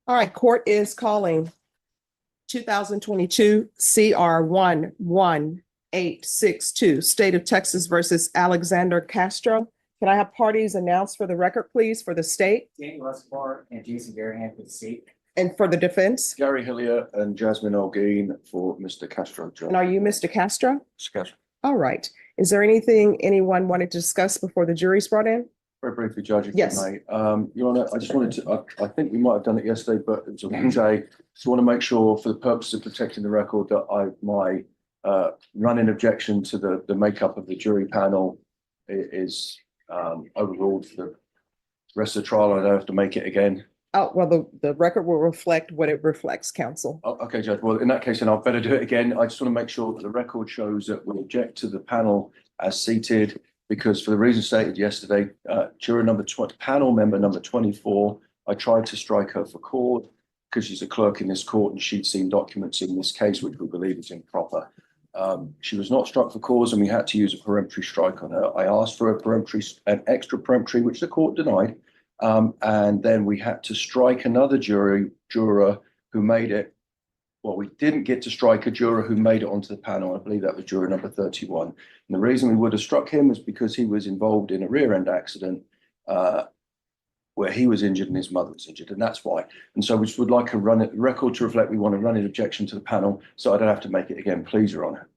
All right, court is calling 2022 CR 11862, State of Texas versus Alexander Castro. Can I have parties announced for the record, please, for the state Danny Lesbar and Jason Garahan for the state. and for the defense? Gary Hillier and Jasmine Olguin for Mr. Castro. And are you Mr. Castro? Mr. Castro. All right. Is there anything anyone wanted to discuss before the jury's brought in? Very briefly, Judge, if Yes. you may. Your Honor, I just wanted to, I think we might have done it yesterday, but it was a long day. Just want to make sure for the purpose of protecting the record that my running objection to the makeup of the jury panel is overruled for the rest of the trial. I don't have to make it again. Oh, well, the record will reflect what it reflects, counsel. Oh, okay, Judge. Well, in that case, then I'll better do it again. I just want to make sure that the record shows that we object to the panel as seated, because for the reason stated yesterday, juror number 20, panel member number 24, I tried to strike her for cause because she's a clerk in this court and she'd seen documents in this case which we believe is improper. She was not struck for cause and we had to use a peremptory strike on her. I asked for an extra peremptory, which the court denied. And then we had to strike another juror who made it. Well, we didn't get to strike a juror who made it onto the panel. I believe that was juror number 31. And the reason we would have struck him was because he was involved in a rear end accident where he was injured and his mother was injured. And that's why. And so we just would like a record to reflect we want to run an objection to the panel so I don't have to make it again, please, Your Honor.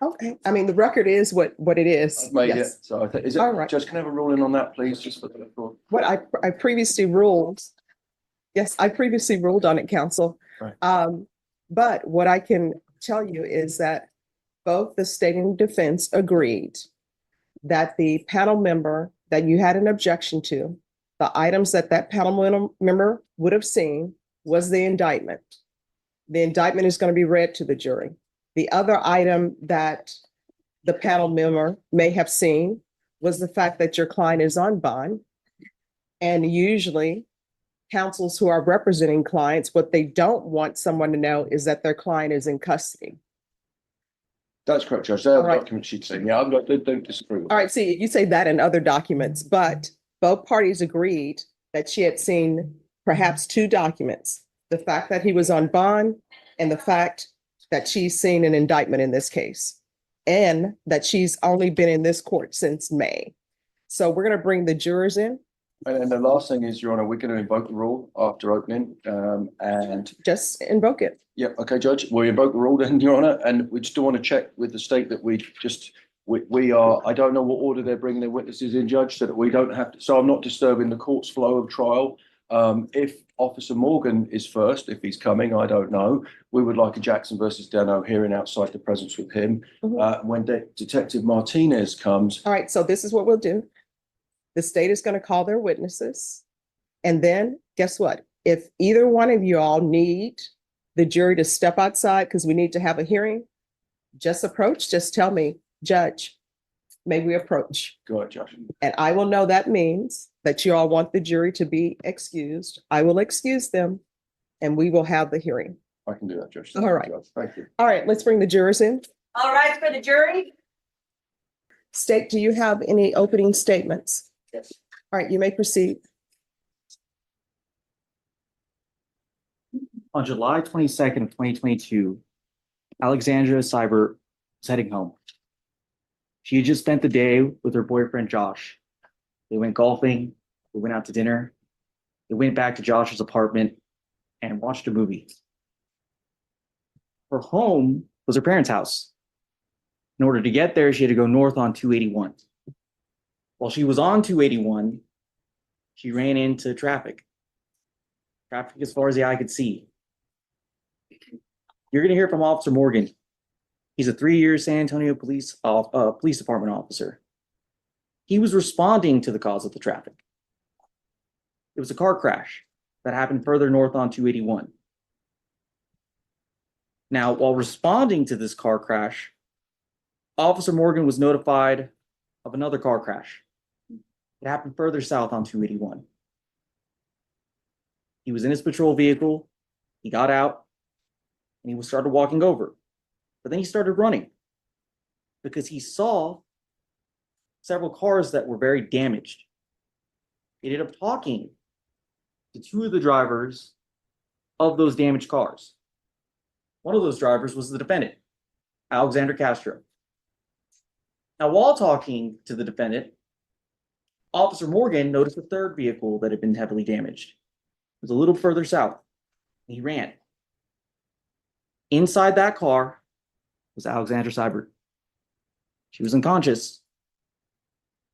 Okay. I mean, the record is what it is. I've made Yes. it. So I think, is it, All right. Judge, can I have a ruling on that, please, just for the record? What I previously ruled. Yes, I previously ruled on it, counsel. Right. But what I can tell you is that both the state and defense agreed that the panel member that you had an objection to, the items that panel member would have seen was the indictment. The indictment is going to be read to the jury. The other item that the panel member may have seen was the fact that your client is on bond. And usually counsels who are representing clients, what they don't want someone to know is that their client is in custody. That's correct, Judge. They are the All right. documents she'd seen. Yeah, don't disagree with All right, see, you say that in other documents, but both parties agreed that she had seen perhaps two documents, the fact that he was on bond and the fact that she's seen an indictment in this case, and that she's only been in this court since May. So we're going to bring the jurors in. And the last thing is, Your Honor, we're going to invoke the rule after opening. And Just invoke it. yeah, okay, Judge, we'll invoke the rule then, Your Honor, and we just want to check with the state that we are, I don't know what order they're bringing their witnesses in, Judge, so that we don't have to, so I'm not disturbing the court's flow of trial. If Officer Morgan is first, if he's coming, I don't know. We would like a Jackson versus Dano hearing outside the presence with him. When Detective Martinez comes. All right, so this is what we'll do. The state is going to call their witnesses. And then guess what? If either one of you all need the jury to step outside because we need to have a hearing, just approach, just tell me, Judge, may we approach? Go ahead, Judge. And I will know that means that you all want the jury to be excused. I will excuse them and we will have the hearing. I can do that, Judge. All right. Judge. Thank you. All right, let's bring the jurors in. All right, for the jury. State, do you have any opening statements? Yes. All right, you may proceed. On July 22nd of 2022, Alexandra Cyber was heading home. She had just spent the day with her boyfriend, Josh. They went golfing, they went out to dinner, they went back to Josh's apartment and watched a movie. Her home was her parents' house. In order to get there, she had to go north on 281. While she was on 281, she ran into traffic. Traffic as far as the eye could see. You're going to hear from Officer Morgan. He's a 3-year San Antonio Police Department officer. He was responding to the cause of the traffic. It was a car crash that happened further north on 281. Now, while responding to this car crash, Officer Morgan was notified of another car crash. It happened further south on 281. He was in his patrol vehicle. He got out and he started walking over. But then he started running because he saw several cars that were very damaged. He ended up talking to two of the drivers of those damaged cars. One of those drivers was the defendant, Alexander Castro. Now, while talking to the defendant, Officer Morgan noticed a third vehicle that had been heavily damaged. It was a little further south. He ran. Inside that car was Alexandra Seibert. She was unconscious.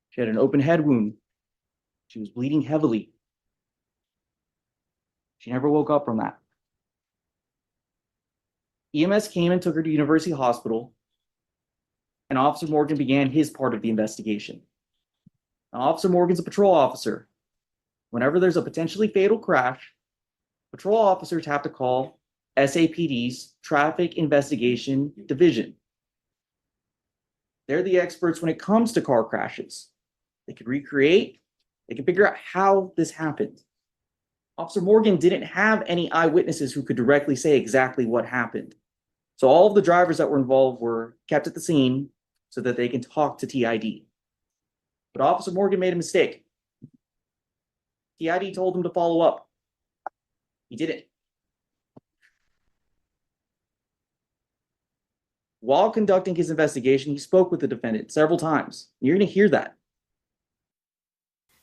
She had an open head wound. She was bleeding heavily. She never woke up from that. EMS came and took her to University Hospital, and Officer Morgan began his part of the investigation. Now, Officer Morgan's a patrol officer. Whenever there's a potentially fatal crash, patrol officers have to call SAPD's Traffic Investigation Division. They're the experts when it comes to car crashes. They can recreate, they can figure out how this happened. Officer Morgan didn't have any eyewitnesses who could directly say exactly what happened. So all of the drivers that were involved were kept at the scene so that they can talk to TID. But Officer Morgan made a mistake. TID told him to follow up. He didn't. While conducting his investigation, he spoke with the defendant several times. You're going to hear that.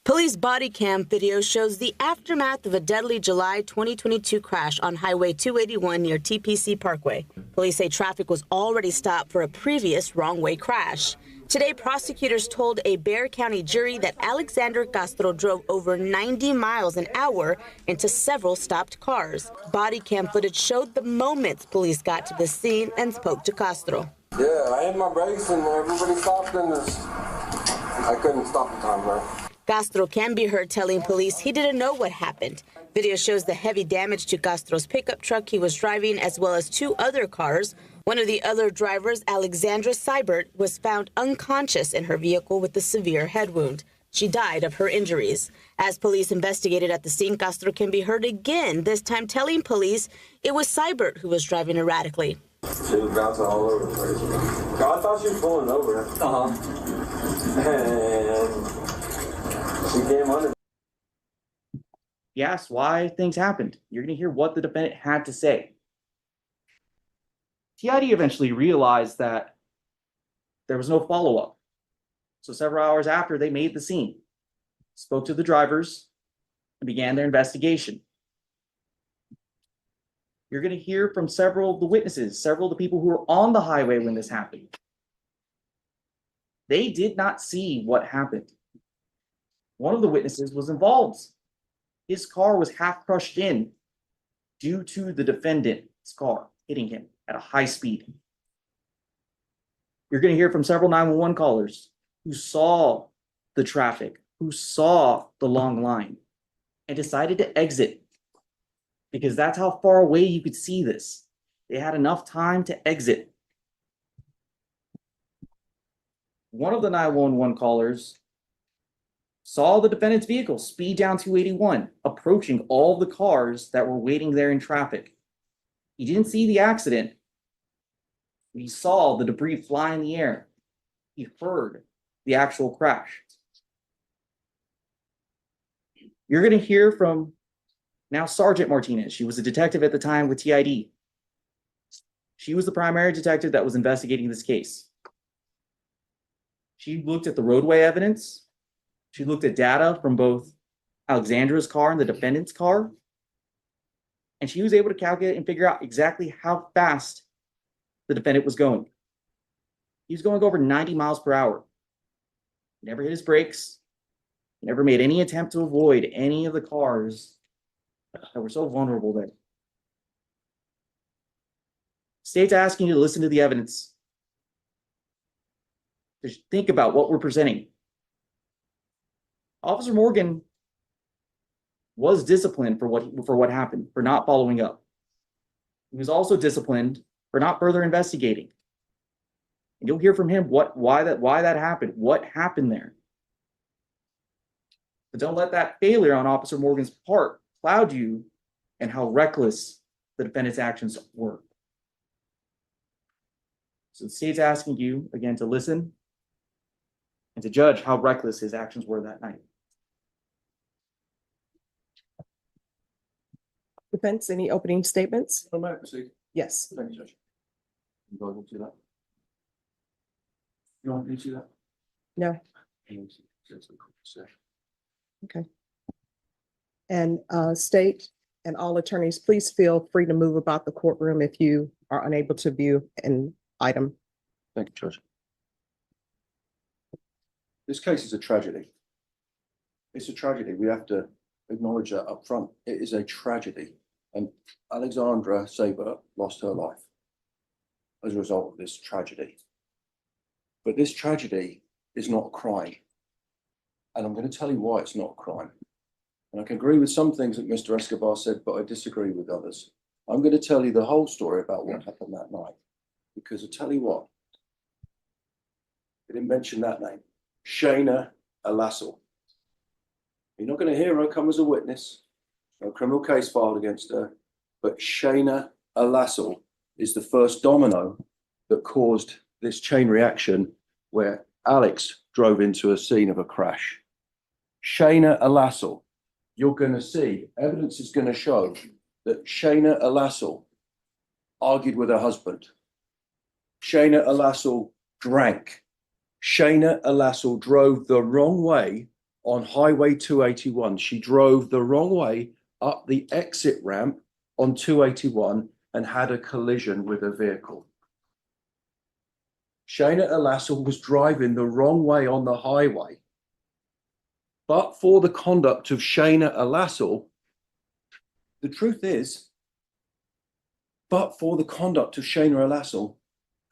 Police body cam video shows the aftermath of a deadly July 2022 crash on Highway 281 near TPC Parkway. Police say traffic was already stopped for a previous wrong-way crash. Today, prosecutors told a Bexar County jury that Alexander Castro drove over 90 miles an hour into several stopped cars. Body cam footage showed the moments police got to the scene and spoke to Castro. Yeah, I hit my brakes and everybody stopped and I couldn't stop in time, man. Castro can be heard telling police he didn't know what happened. Video shows the heavy damage to Castro's pickup truck he was driving, as well as two other cars. One of the other drivers, Alexandra Seibert, was found unconscious in her vehicle with a severe head wound. She died of her injuries. As police investigated at the scene, Castro can be heard again, this time telling police it was Seibert who was driving erratically. She was bouncing all over the place. I thought she was pulling over. And she came under. He asked why things happened. You're going to hear what the defendant had to say. TID eventually realized that there was no follow-up. So several hours after, they made the scene, spoke to the drivers, and began their investigation. You're going to hear from several of the witnesses, several of the people who were on the highway when this happened. They did not see what happened. One of the witnesses was involved. His car was half crushed in due to the defendant's car hitting him at a high speed. You're going to hear from several 911 callers who saw the traffic, who saw the long line, and decided to exit because that's how far away you could see this. They had enough time to exit. One of the 911 callers saw the defendant's vehicle speed down 281, approaching all the cars that were waiting there in traffic. He didn't see the accident. He saw the debris fly in the air. He heard the actual crash. You're going to hear from now Sergeant Martinez. She was a detective at the time with TID. She was the primary detective that was investigating this case. She looked at the roadway evidence. She looked at data from both Alexandra's car and the defendant's car. And she was able to calculate and figure out exactly how fast the defendant was going. He was going over 90 miles per hour. He never hit his brakes. He never made any attempt to avoid any of the cars that were so vulnerable there. State's asking you to listen to the evidence. Just think about what we're presenting. Officer Morgan was disciplined for what happened, for not following up. He was also disciplined for not further investigating. And you'll hear from him why that happened, what happened there. But don't let that failure on Officer Morgan's part cloud you and how reckless the defendant's actions were. So the state's asking you again to listen and to judge how reckless his actions were that night. defense, any opening statements? Oh, may I proceed? Yes. Thank you, Judge. You guys want to do that? You want me to do that? No. Sure. Okay. And state and all attorneys, please feel free to move about the courtroom if you are unable to view an item. Thank you, Judge. This case is a tragedy. It's a tragedy. We have to acknowledge that up front. It is a tragedy. And Alexandra Saber lost her life as a result of this tragedy. But this tragedy is not a crime. And I'm going to tell you why it's not a crime. And I can agree with some things that Mr. Escobar said, but I disagree with others. I'm going to tell you the whole story about what happened that night. Because I tell you what, I didn't mention that name. Shayna Alassal. You're not going to hear her come as a witness. No criminal case filed against her. But Shayna Alassal is the first domino that caused this chain reaction where Alex drove into a scene of a crash. Shayna Alassal, you're going to see, evidence is going to show that Shayna Alassal argued with her husband. Shayna Alassal drank. Shayna Alassal drove the wrong way on Highway 281. She drove the wrong way up the exit ramp on 281 and had a collision with a vehicle. Shayna Alassal was driving the wrong way on the highway. But for the conduct of Shayna Alassal, the truth is, but for the conduct of Shayna Alassal,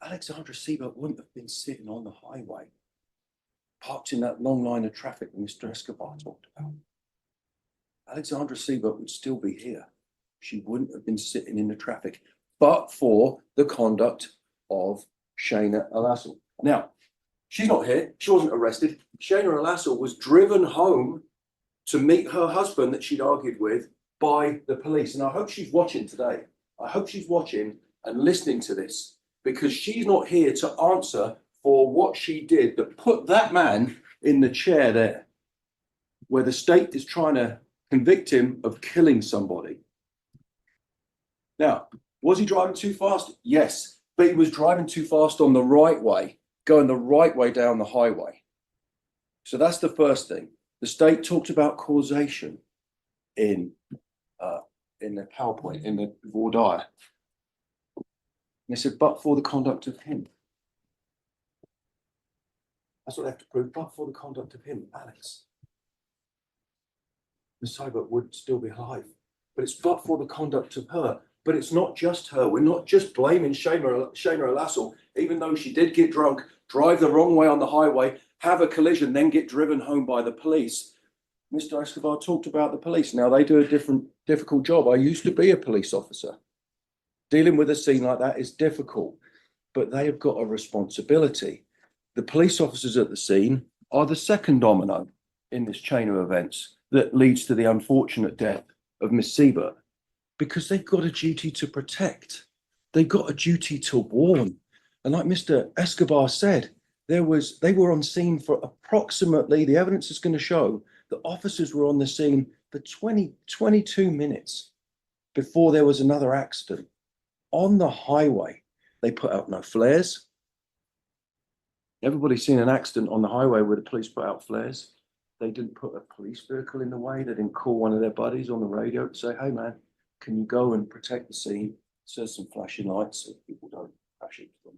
Alexandra Siebert wouldn't have been sitting on the highway, parked in that long line of traffic that Mr. Escobar talked about. Alexandra Siebert would still be here. She wouldn't have been sitting in the traffic, but for the conduct of Shayna Alassal. Now, she's not here. She wasn't arrested. Shayna Alassal was driven home to meet her husband that she'd argued with by the police. And I hope she's watching today. I hope she's watching and listening to this, because she's not here to answer for what she did that put that man in the chair there, where the state is trying to convict him of killing somebody. Now, was he driving too fast? Yes, but he was driving too fast on the right way, going the right way down the highway. So that's the first thing. The state talked about causation in the PowerPoint, in the voir dire. And they said, but for the conduct of him. That's what they have to prove, but for the conduct of him, Alex. Ms. Seibert would still be alive. But it's but for the conduct of her. But it's not just her. We're not just blaming Shayna Alassal, even though she did get drunk, drive the wrong way on the highway, have a collision, then get driven home by the police. Mr. Escobar talked about the police. Now, they do a difficult job. I used to be a police officer. Dealing with a scene like that is difficult, but they have got a responsibility. The police officers at the scene are the second domino in this chain of events that leads to the unfortunate death of Miss Siebert, because they've got a duty to protect. They've got a duty to warn. And like Mr. Escobar said, they were on scene for approximately, the evidence is going to show, the officers were on the scene for 22 minutes before there was another accident. On the highway, they put out no flares. Everybody's seen an accident on the highway where the police put out flares. They didn't put a police vehicle in the way. They didn't call one of their buddies on the radio to say, hey man, can you go and protect the scene? There's some flashing lights so people don't crash into them.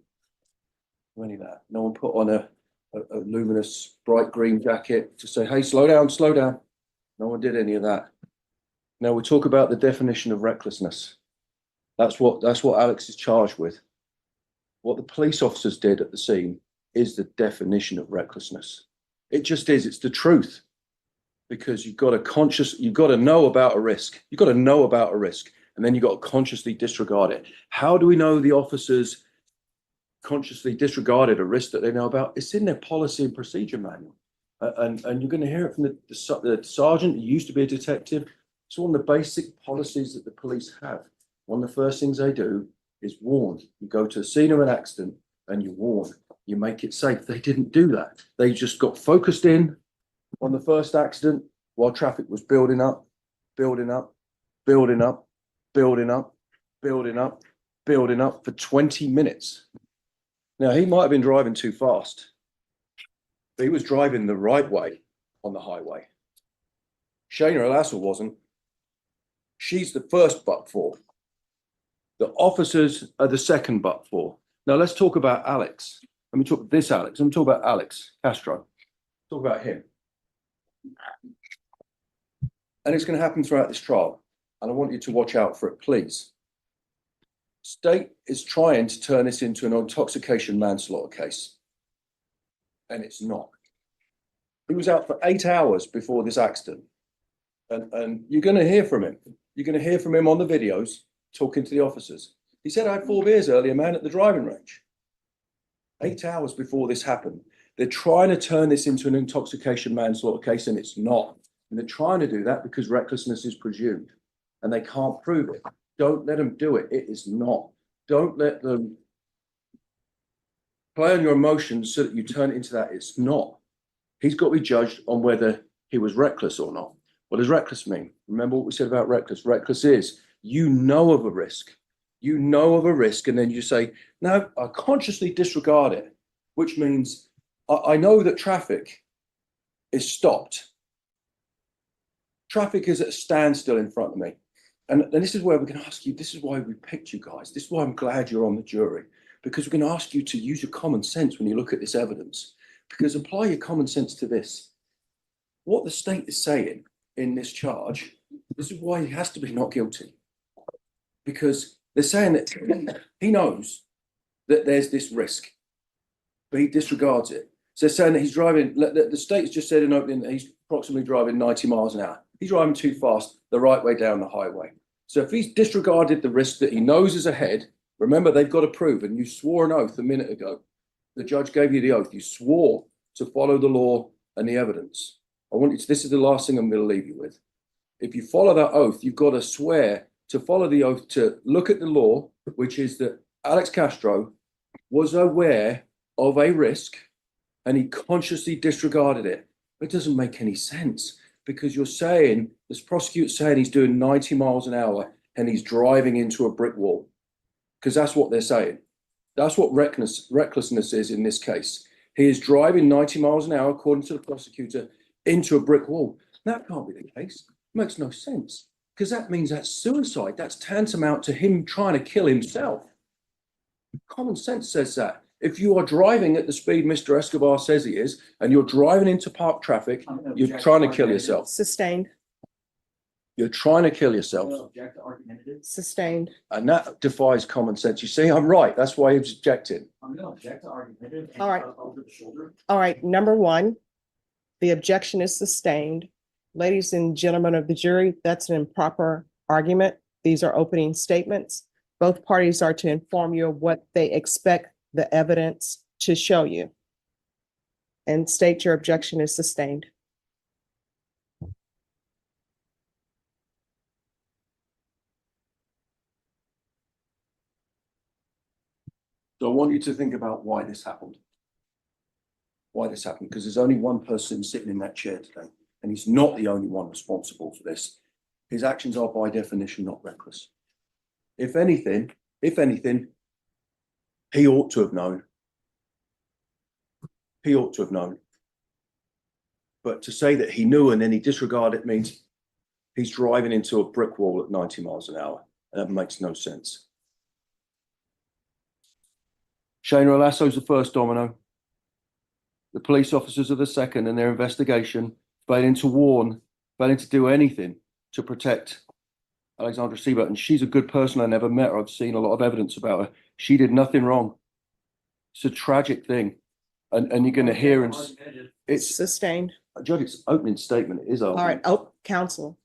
Any of that. No one put on a luminous bright green jacket to say, hey, slow down, slow down. No one did any of that. Now we talk about the definition of recklessness. That's what Alex is charged with. What the police officers did at the scene is the definition of recklessness. It just is, it's the truth. Because you've got to know about a risk. You've got to know about a risk, and then you've got to consciously disregard it. How do we know the officers consciously disregarded a risk that they know about? It's in their policy and procedure manual. And you're going to hear it from the sergeant who used to be a detective. It's one of the basic policies that the police have. One of the first things they do is warn. You go to the scene of an accident and you warn. You make it safe. They didn't do that. They just got focused in on the first accident while traffic was building up, building up, building up. building up, building up, building up for 20 minutes. Now, he might have been driving too fast, but he was driving the right way on the highway. Shayna Alassal wasn't. She's the first but for. The officers are the second but for. Now, let's talk about Alex. Let me talk this Alex. Let me talk about Alex Castro. Talk about him. And it's going to happen throughout this trial. And I want you to watch out for it, please. State is trying to turn this into an intoxication manslaughter case. And it's not. He was out for 8 hours before this accident. And you're going to hear from him. You're going to hear from him on the videos talking to the officers. He said, I had 4 beers earlier, man, at the driving range. 8 hours before this happened. They're trying to turn this into an intoxication manslaughter case, and it's not. And they're trying to do that because recklessness is presumed, and they can't prove it. Don't let them do it. It is not. Don't let them play on your emotions so that you turn it into that. It's not. He's got to be judged on whether he was reckless or not. What does reckless mean? Remember what we said about reckless. Reckless is you know of a risk. You know of a risk, and then you say, no, I consciously disregard it, which means I know that traffic is stopped. Traffic is at a standstill in front of me. And this is where we're going to ask you, this is why we picked you guys. This is why I'm glad you're on the jury, because we're going to ask you to use your common sense when you look at this evidence, because apply your common sense to this. What the state is saying in this charge, this is why he has to be not guilty, because they're saying that he knows that there's this risk, but he disregards it. So they're saying that he's driving, the state's just said in opening that he's approximately driving 90 miles an hour. He's driving too fast the right way down the highway. So if he's disregarded the risk that he knows is ahead, remember, they've got to prove, and you swore an oath a minute ago. The judge gave you the oath. You swore to follow the law and the evidence. I want you to, this is the last thing I'm going to leave you with. If you follow that oath, you've got to swear to follow the oath, to look at the law, which is that Alex Castro was aware of a risk and he consciously disregarded it. It doesn't make any sense, because you're saying, this prosecutor's saying he's doing 90 miles an hour and he's driving into a brick wall, because that's what they're saying. That's what recklessness is in this case. He is driving 90 miles an hour, according to the prosecutor, into a brick wall. That can't be the case. It makes no sense, because that means that's suicide. That's tantamount to him trying to kill himself. Common sense says that. If you are driving at the speed Mr. Escobar says he is, and you're driving into parked traffic, you're trying to kill yourself. Sustained, You're trying to kill yourself. sustained. And that defies common sense. You see, I'm right. That's why he's objecting. All right. All right, number one, the objection is sustained. Ladies and gentlemen of the jury, that's an improper argument. These are opening statements. Both parties are to inform you of what they expect the evidence to show you. And state your objection is sustained. So I want you to think about why this happened. Why this happened, because there's only one person sitting in that chair today, and he's not the only one responsible for this. His actions are by definition not reckless. If anything, he ought to have known. He ought to have known. But to say that he knew and then he disregarded it means he's driving into a brick wall at 90 miles an hour. And that makes no sense. Shayna Alasso's the first domino. The police officers are the second in their investigation, failing to warn, failing to do anything to protect Alexandra Siebert. And she's a good person. I never met her. I've seen a lot of evidence about her. She did nothing wrong. It's a tragic thing. And you're going to hear, and it's Sustained. Judge, it's opening statement. It is All opening. right, oh, counsel.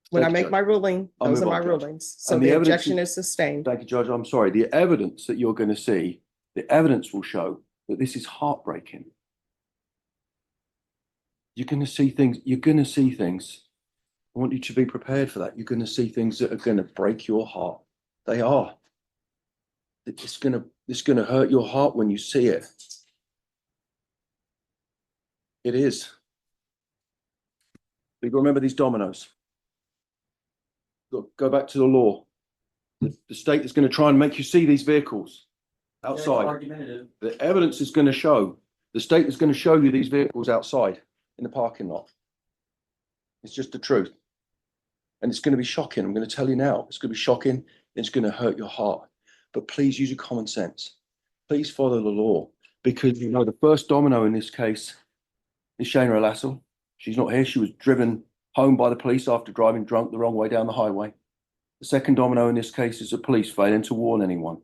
When I Thank you, make Judge. my ruling, I'll those are move my on, Judge. rulings. So And the the evidence objection is sustained. Thank you, Judge. I'm sorry. The evidence that you're going to see, the evidence will show that this is heartbreaking. You're going to see things. You're going to see things. I want you to be prepared for that. You're going to see things that are going to break your heart. They are. It's going to hurt your heart when you see it. It is. But remember these dominoes. Look, go back to the law. The state is going to try and make you see these vehicles outside. Argumentative. The evidence is going to show, the state is going to show you these vehicles outside in the parking lot. It's just the truth. And it's going to be shocking. I'm going to tell you now, it's going to be shocking. It's going to hurt your heart. But please use your common sense. Please follow the law, because you know the first domino in this case is Shana Lassell. She's not here. She was driven home by the police after driving drunk the wrong way down the highway. The second domino in this case is the police failing to warn anyone.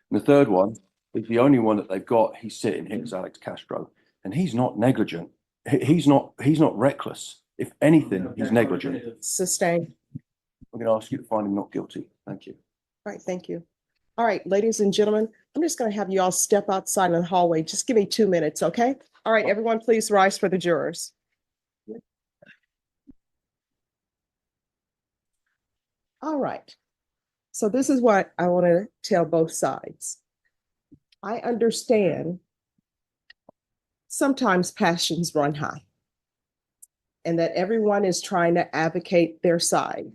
And the third one is the only one that they've got. He's sitting here, is Alex Castro, and he's not negligent. He's not reckless. If anything, he's negligent. Sustained. I'm going to ask you to find him not guilty. Thank you. All right, thank you. All right, ladies and gentlemen, I'm just going to have you all step outside in the hallway. Just give me 2 minutes, okay? All right, everyone, please rise for the jurors. All right. So this is what I want to tell both sides. I understand sometimes passions run high and that everyone is trying to advocate their side.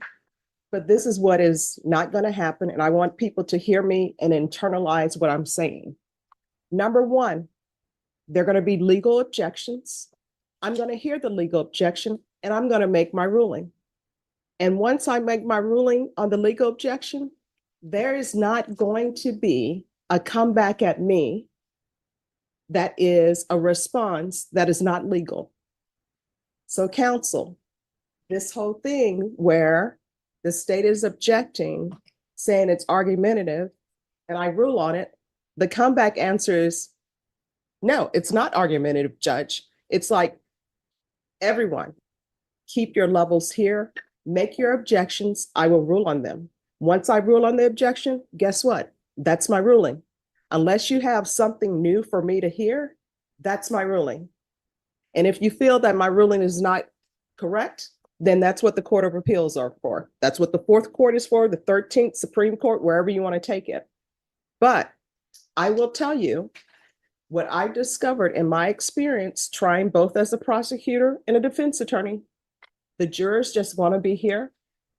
But this is what is not going to happen. And I want people to hear me and internalize what I'm saying. Number one, there are going to be legal objections. I'm going to hear the legal objection and I'm going to make my ruling. And once I make my ruling on the legal objection, there is not going to be a comeback at me that is a response that is not legal. So counsel, this whole thing where the state is objecting, saying it's argumentative, and I rule on it, the comeback answer is, no, it's not argumentative, Judge. It's like, everyone, keep your levels here, make your objections, I will rule on them. Once I rule on the objection, guess what? That's my ruling. Unless you have something new for me to hear, that's my ruling. And if you feel that my ruling is not correct, then that's what the Court of Appeals are for. That's what the Fourth Court is for, the 13th Supreme Court, wherever you want to take it. But I will tell you what I discovered in my experience trying both as a prosecutor and a defense attorney. The jurors just want to be here.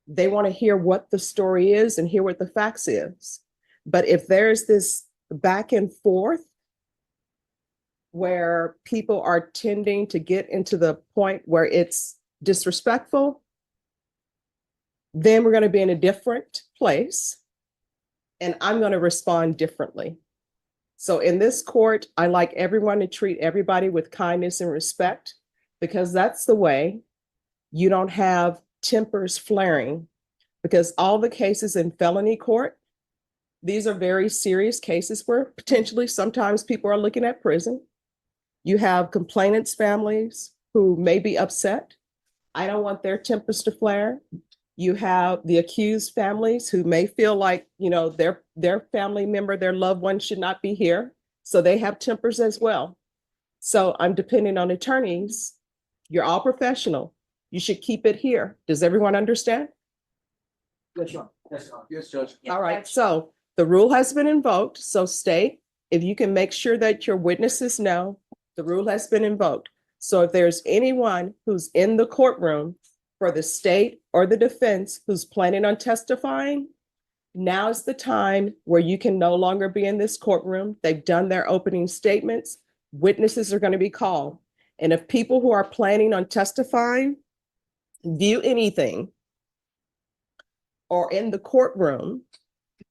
They want to hear what the story is and hear what the facts is. But if there's this back and forth where people are tending to get into the point where it's disrespectful, then we're going to be in a different place and I'm going to respond differently. So in this court, I like everyone to treat everybody with kindness and respect, because that's the way you don't have tempers flaring, because all the cases in felony court, these are very serious cases where potentially sometimes people are looking at prison. You have complainants' families who may be upset. I don't want their tempers to flare. You have the accused families who may feel like, you know, their family member, their loved one should not be here. So they have tempers as well. So I'm depending on attorneys. You're all professional. You should keep it here. Does everyone understand? Yes, Your Honor. Yes, Your Honor. Yes, Judge. All right, so the rule has been invoked. So state, if you can make sure that your witnesses know, the rule has been invoked. So if there's anyone who's in the courtroom for the state or the defense who's planning on testifying, now is the time where you can no longer be in this courtroom. They've done their opening statements. Witnesses are going to be called. And if people who are planning on testifying view anything or in the courtroom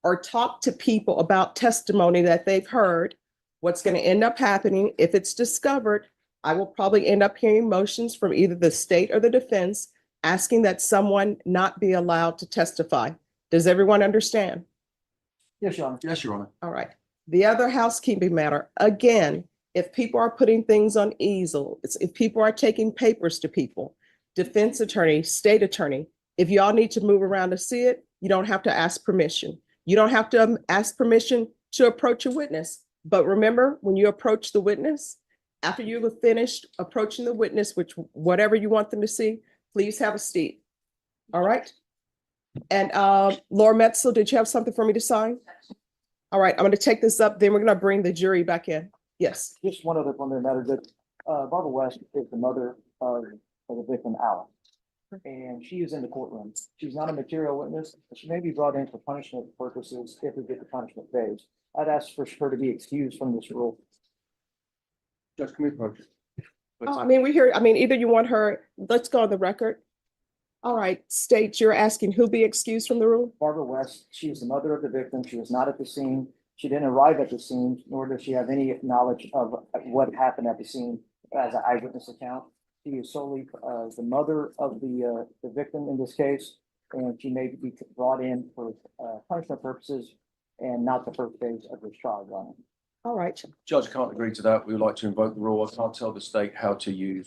or talk to people about testimony that they've heard, what's going to end up happening, if it's discovered, I will probably end up hearing motions from either the state or the defense asking that someone not be allowed to testify. Does everyone understand? Yes, Your Honor. Yes, Your Honor. All right. The other housekeeping matter, again, if people are putting things on easels, if people are taking papers to people, defense attorney, state attorney, if y'all need to move around to see it, you don't have to ask permission. You don't have to ask permission to approach a witness. But remember, when you approach the witness, after you have finished approaching the witness, which whatever you want them to see, please have a seat. All right. And Laura Metzel, did you have something for me to sign? All right, I'm going to take this up, then we're going to bring the jury back in. Yes. Just one other preliminary matter that Barbara West is the mother of the victim, Alex. and she is in the courtroom. She's not a material witness, but she may be brought in for punishment purposes if we get the punishment phase. I'd ask for her to be excused from this rule. Judge, can we approach it? Oh, I mean, we hear, I mean, either you want her, let's go on the record. All right, state, you're asking who be excused from the rule? Barbara West, she is the mother of the victim. She was not at the scene. She didn't arrive at the scene, nor does she have any knowledge of what happened at the scene as an eyewitness account. She is solely the mother of the victim in this case, and she may be brought in for punishment purposes and not the first phase of this trial running. All right, Judge, can't agree to that. We would like to invoke the rule. I can't tell the state how to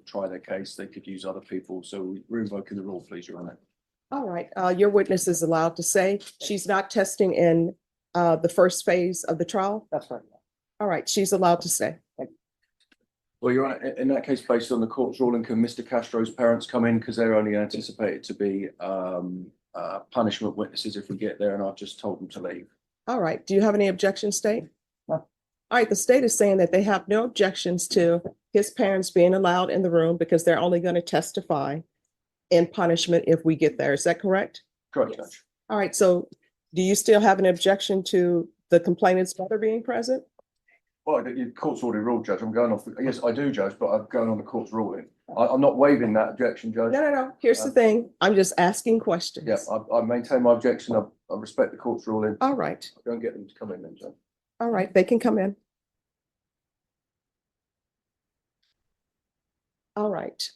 try their case. They could use other people. So we're invoking the rule, please, Your Honor. all right. Your witness is allowed to say she's not testing in the first phase of the trial. That's right. All right, she's allowed to say. Well, Your Honor, in that case, based on the court's ruling, can Mr. Castro's parents come in because they're only anticipated to be punishment witnesses if we get there, and I've just told them to leave. All right, do you have any objections, state? No. All right, the state is saying that they have no objections to his parents being allowed in the room because they're only going to testify in punishment if we get there. Is that correct? Correct, Yes. Judge. All right, so do you still have an objection to the complainant's mother being present? Well, the court's already ruled, Judge. I'm going off. Yes, I do, Judge, but I'm going on the court's ruling. I'm not waiving that objection, Judge. No. Here's the thing. I'm just asking questions. Yeah, I maintain my objection. I respect the court's ruling. All right. Don't get them to come in then, Judge. All right, they can come in. All right,